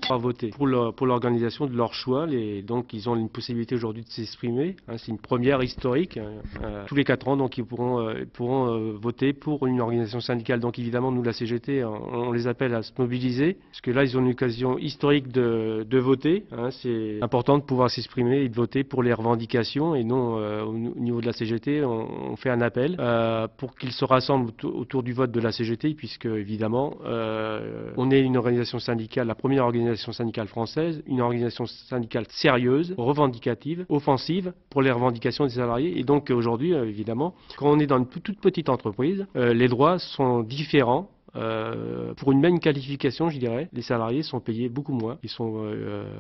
à voter pour l'organisation de leur choix. Donc ils ont une possibilité aujourd'hui de s'exprimer. C'est une première historique. Tous les 4 ans, donc ils pourront voter pour une organisation syndicale. Donc évidemment, nous, la CGT, on les appelle à se mobiliser, parce que là, ils ont une occasion historique de voter. C'est important de pouvoir s'exprimer et de voter pour les revendications, et non au niveau de la CGT, on fait un appel pour qu'ils se rassemblent autour du vote de la CGT, puisque évidemment, on est une organisation syndicale, la première organisation syndicale française, une organisation syndicale sérieuse, revendicative, offensive pour les revendications des salariés. Et donc aujourd'hui, évidemment, quand on est dans une toute petite entreprise, les droits sont différents. Pour une même qualification, je dirais, les salariés sont payés beaucoup moins. Ils sont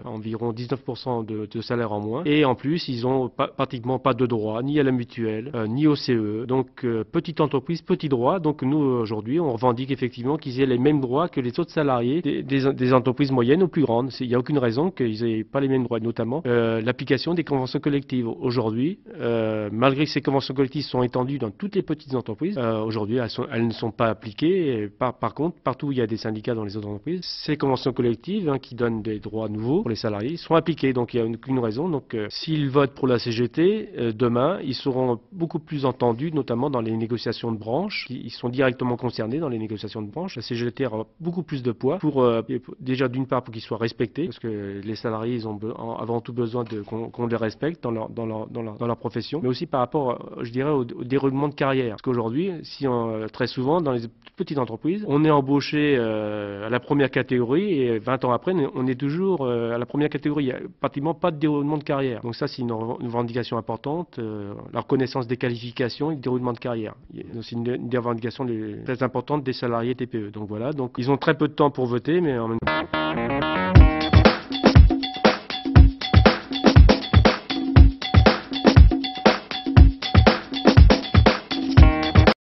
environ 19% de salaire en moins. Et en plus, ils n'ont pratiquement pas de droit, ni à la mutuelle, ni au CE. Donc, petite entreprise, petit droit. Donc, nous, aujourd'hui, on revendique effectivement qu'ils aient les mêmes droits que les autres salariés des entreprises moyennes ou plus grandes. Il n'y a aucune raison qu'ils n'aient pas les mêmes droits, notamment l'application des conventions collectives. Aujourd'hui, malgré que ces conventions collectives sont étendues dans toutes les petites entreprises, aujourd'hui, elles ne sont pas appliquées. Par contre, partout où il y a des syndicats dans les autres entreprises, ces conventions collectives qui donnent des droits nouveaux pour les salariés sont appliquées. Donc il n'y a aucune raison. Donc s'ils votent pour la CGT, demain, ils seront beaucoup plus entendus, notamment dans les négociations de branche. Ils sont directement concernés dans les négociations de branche. La CGT aura beaucoup plus de poids déjà d'une part pour qu'ils soient respectés, parce que les salariés ils ont avant tout besoin qu'on les respecte dans leur profession, mais aussi par rapport, je dirais, au déroulement de carrière. Parce qu'aujourd'hui, très souvent dans les petites entreprises, on est embauché à la première catégorie et 20 ans après, on est toujours à la première catégorie. Il n'y a pratiquement pas de déroulement de carrière. Donc ça, c'est une revendication importante, la reconnaissance des qualifications et le déroulement de carrière. C'est une des revendications très importantes des salariés TPE. Donc voilà, donc ils ont très peu de temps pour voter, mais en même temps...